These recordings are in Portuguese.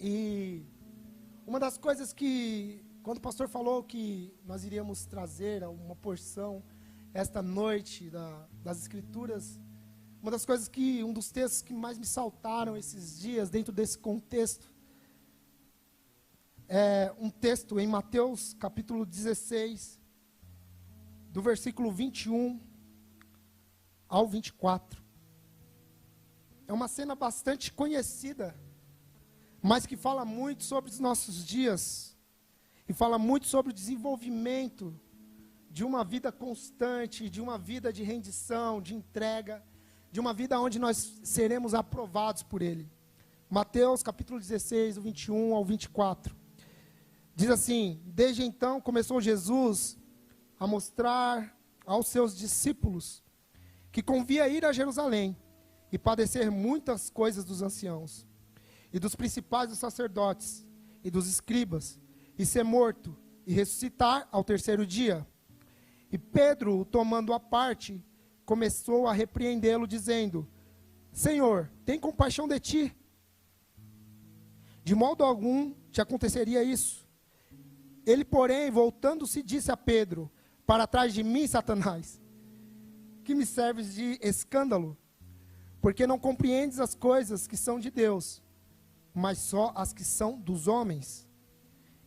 E uma das coisas que, quando o pastor falou que nós iríamos trazer uma porção esta noite das Escrituras, uma das coisas um dos textos que mais me saltaram esses dias, dentro desse contexto, é um texto em Mateus capítulo 16, do versículo 21 ao 24. É uma cena bastante conhecida, mas que fala muito sobre os nossos dias, e fala muito sobre o desenvolvimento de uma vida constante, de uma vida de rendição, de entrega, de uma vida onde nós seremos aprovados por Ele. Mateus capítulo 16, do 21 ao 24. Diz assim: desde então começou Jesus a mostrar aos seus discípulos que convia ir a Jerusalém e padecer muitas coisas dos anciãos, e dos principais dos sacerdotes, e dos escribas, e ser morto, e ressuscitar ao terceiro dia. E Pedro, o tomando à parte, começou a repreendê-lo, dizendo: Senhor, tem compaixão de ti. De modo algum te aconteceria isso. Ele, porém, voltando-se, disse a Pedro: para trás de mim, Satanás, que me serves de escândalo, porque não compreendes as coisas que são de Deus, mas só as que são dos homens.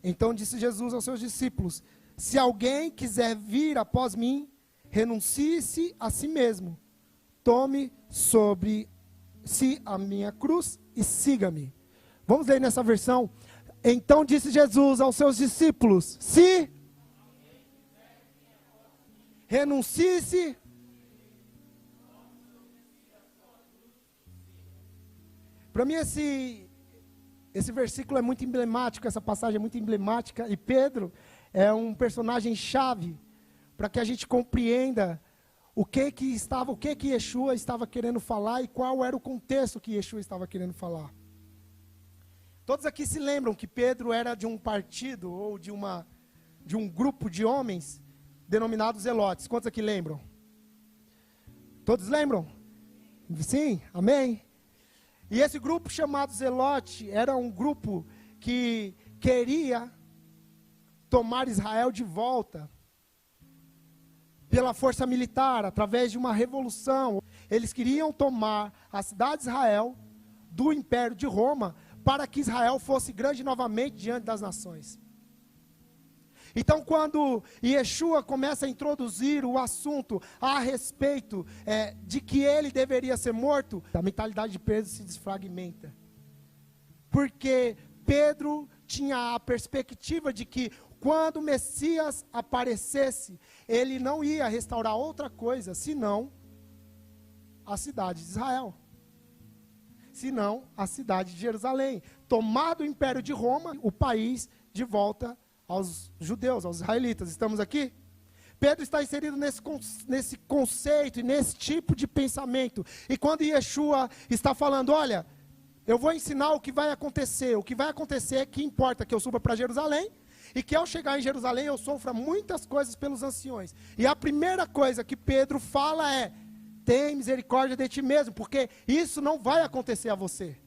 Então disse Jesus aos seus discípulos: se alguém quiser vir após mim, renuncie-se a si mesmo, tome sobre si a minha cruz e siga-me. Vamos ler nessa versão. Então disse Jesus aos seus discípulos: se renuncie-se. Para mim esse versículo é muito emblemático, essa passagem é muito emblemática, e Pedro é um personagem chave para que a gente compreenda o que Yeshua estava querendo falar e qual era o contexto que Yeshua estava querendo falar. Todos aqui se lembram que Pedro era de um partido ou de um grupo de homens denominados zelotes. Quantos aqui lembram? Todos lembram? Sim? Amém? E esse grupo chamado Zelote era um grupo que queria tomar Israel de volta pela força militar, através de uma revolução. Eles queriam tomar a cidade de Israel do Império de Roma, para que Israel fosse grande novamente diante das nações. Então, quando Yeshua começa a introduzir o assunto a respeito de que ele deveria ser morto, a mentalidade de Pedro se desfragmenta. Porque Pedro tinha a perspectiva de que quando o Messias aparecesse, ele não ia restaurar outra coisa, senão a cidade de Israel. Senão a cidade de Jerusalém. Tomado o Império de Roma, o país de volta aos judeus, aos israelitas. Estamos aqui? Pedro está inserido nesse conceito e nesse tipo de pensamento. E quando Yeshua está falando: olha, eu vou ensinar o que vai acontecer. O que vai acontecer é que importa que eu suba para Jerusalém, e que ao chegar em Jerusalém eu sofra muitas coisas pelos anciões. E a primeira coisa que Pedro fala é: tem misericórdia de ti mesmo, porque isso não vai acontecer a você.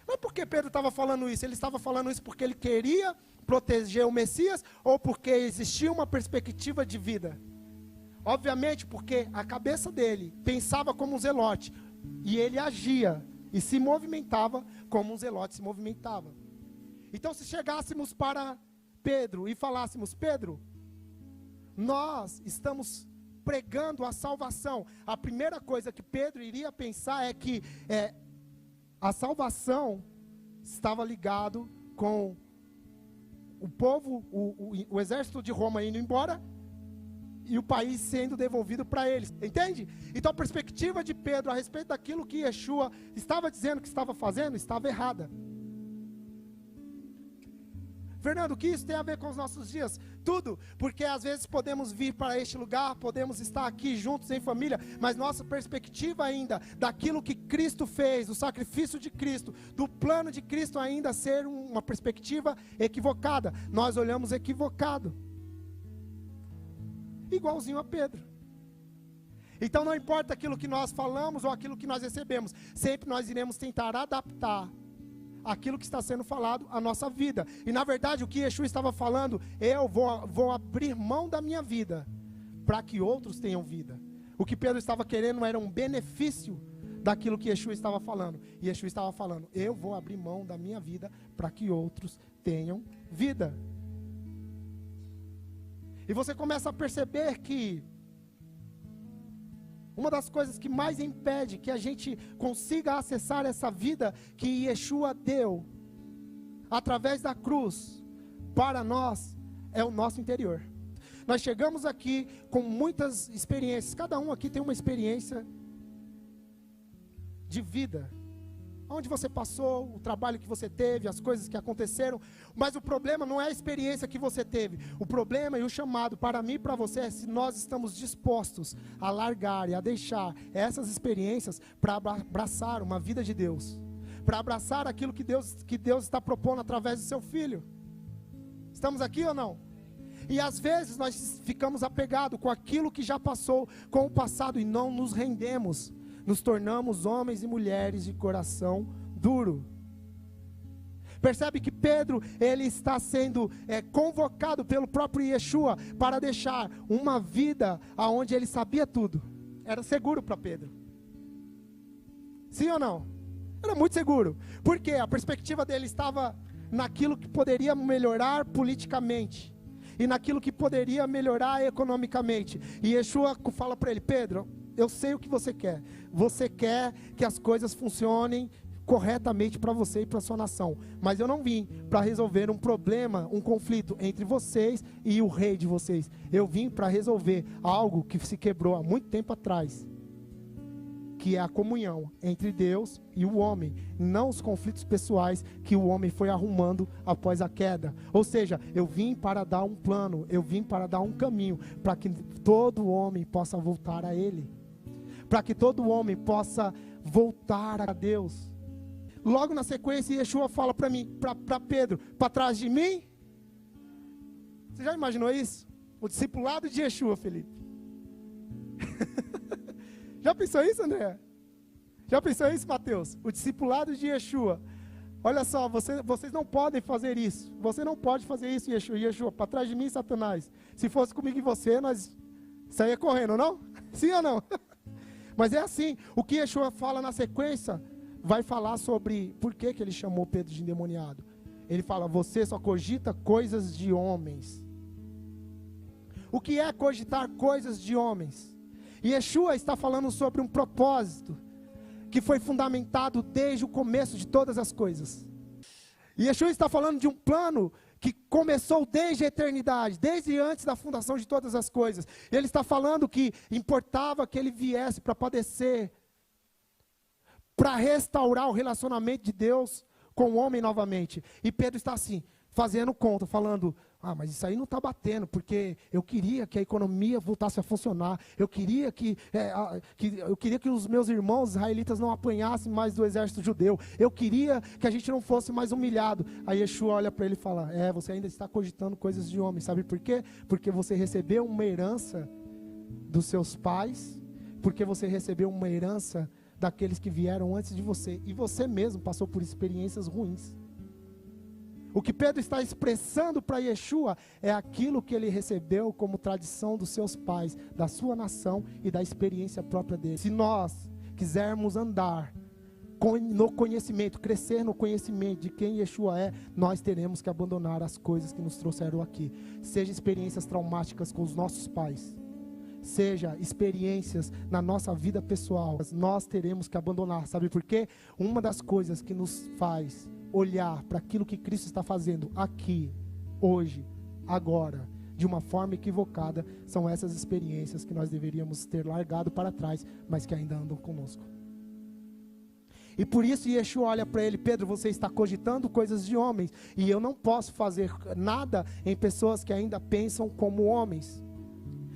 Mas por que Pedro estava falando isso? Ele estava falando isso porque ele queria proteger o Messias, ou porque existia uma perspectiva de vida? Obviamente porque a cabeça dele pensava como um zelote, e ele agia e se movimentava como um zelote se movimentava. Então, se chegássemos para Pedro e falássemos: Pedro, nós estamos pregando a salvação, a primeira coisa que Pedro iria pensar é que a salvação estava ligado com o povo, o exército de Roma indo embora e o país sendo devolvido para eles, entende? Então a perspectiva de Pedro a respeito daquilo que Yeshua estava dizendo que estava fazendo, estava errada. Fernando, o que isso tem a ver com os nossos dias? Tudo, porque às vezes podemos vir para este lugar, podemos estar aqui juntos em família, mas nossa perspectiva ainda, daquilo que Cristo fez, do sacrifício de Cristo, do plano de Cristo ainda ser uma perspectiva equivocada. Nós olhamos equivocado. Igualzinho a Pedro. Então não importa aquilo que nós falamos ou aquilo que nós recebemos, sempre nós iremos tentar adaptar aquilo que está sendo falado, a nossa vida. E na verdade o que Yeshua estava falando, eu vou abrir mão da minha vida, para que outros tenham vida. O que Pedro estava querendo era um benefício daquilo que Yeshua estava falando. E Yeshua estava falando, eu vou abrir mão da minha vida, para que outros tenham vida. E você começa a perceber que uma das coisas que mais impede que a gente consiga acessar essa vida que Yeshua deu através da cruz para nós é o nosso interior. Nós chegamos aqui com muitas experiências, cada um aqui tem uma experiência de vida. Onde você passou, o trabalho que você teve, as coisas que aconteceram. Mas o problema não é a experiência que você teve. O problema e o chamado para mim e para você é se nós estamos dispostos a largar e a deixar essas experiências para abraçar uma vida de Deus. Para abraçar aquilo que Deus está propondo através do seu Filho. Estamos aqui ou não? E às vezes nós ficamos apegados com aquilo que já passou, com o passado, e não nos rendemos. Nos tornamos homens e mulheres de coração duro. Percebe que Pedro, ele está sendo convocado pelo próprio Yeshua para deixar uma vida onde ele sabia tudo. Era seguro para Pedro. Sim ou não? Era muito seguro. Porque a perspectiva dele estava naquilo que poderia melhorar politicamente. E naquilo que poderia melhorar economicamente. E Yeshua fala para ele, Pedro, eu sei o que você quer. Você quer que as coisas funcionem corretamente para você e para a sua nação. Mas eu não vim para resolver um problema, um conflito entre vocês e o rei de vocês. Eu vim para resolver algo que se quebrou há muito tempo atrás. Que é a comunhão entre Deus e o homem. Não os conflitos pessoais que o homem foi arrumando após a queda. Ou seja, eu vim para dar um plano. Eu vim para dar um caminho. Para que todo homem possa voltar a Ele. Para que todo homem possa voltar a Deus. Logo na sequência, Yeshua fala para mim, para Pedro, para trás de mim. Você já imaginou isso? O discipulado de Yeshua, Felipe. Já pensou isso, André? Já pensou isso, Mateus? O discipulado de Yeshua. Olha só, vocês não podem fazer isso. Você não pode fazer isso, Yeshua. Para trás de mim, Satanás. Se fosse comigo e você, nós saía correndo, não? Sim ou não? Mas é assim, o que Yeshua fala na sequência, vai falar sobre por que ele chamou Pedro de endemoniado. Ele fala, você só cogita coisas de homens. O que é cogitar coisas de homens? E Yeshua está falando sobre um propósito, que foi fundamentado desde o começo de todas as coisas. E Yeshua está falando de um plano que começou desde a eternidade, desde antes da fundação de todas as coisas. Ele está falando que importava que ele viesse para padecer, para restaurar o relacionamento de Deus com o homem novamente. E Pedro está assim, fazendo conta, falando, mas isso aí não está batendo, porque eu queria que a economia voltasse a funcionar, eu queria que os meus irmãos israelitas não apanhassem mais do exército judeu, eu queria que a gente não fosse mais humilhado. Aí Yeshua olha para ele e fala, você ainda está cogitando coisas de homem, sabe por quê? Porque você recebeu uma herança dos seus pais, porque você recebeu uma herança daqueles que vieram antes de você, e você mesmo passou por experiências ruins. O que Pedro está expressando para Yeshua é aquilo que ele recebeu como tradição dos seus pais, da sua nação e da experiência própria dele. Se nós quisermos andar no conhecimento, crescer no conhecimento de quem Yeshua é, nós teremos que abandonar as coisas que nos trouxeram aqui. Seja experiências traumáticas com os nossos pais, seja experiências na nossa vida pessoal, nós teremos que abandonar. Sabe por quê? Uma das coisas que nos faz olhar para aquilo que Cristo está fazendo aqui, hoje, agora, de uma forma equivocada, são essas experiências que nós deveríamos ter largado para trás, mas que ainda andam conosco. E por isso Yeshua olha para ele, Pedro, você está cogitando coisas de homens, e eu não posso fazer nada em pessoas que ainda pensam como homens.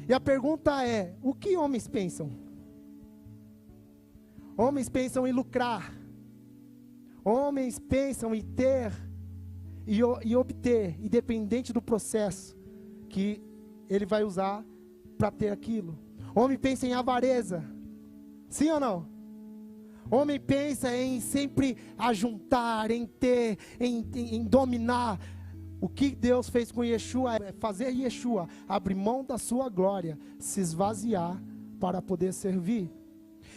E a pergunta é, o que homens pensam? Homens pensam em lucrar. Homens pensam em ter e obter, independente do processo que ele vai usar para ter aquilo. Homem pensa em avareza. Sim ou não? Homem pensa em sempre ajuntar, em ter, em dominar. O que Deus fez com Yeshua é fazer Yeshua abrir mão da sua glória, se esvaziar para poder servir.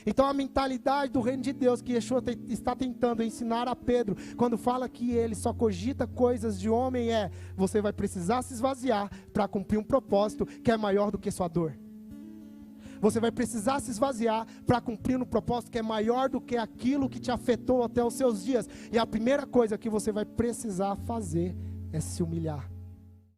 Então a mentalidade do reino de Deus que Yeshua está tentando ensinar a Pedro, quando fala que ele só cogita coisas de homem, você vai precisar se esvaziar para cumprir um propósito que é maior do que sua dor. Você vai precisar se esvaziar para cumprir um propósito que é maior do que aquilo que te afetou até os seus dias. E a primeira coisa que você vai precisar fazer é se humilhar.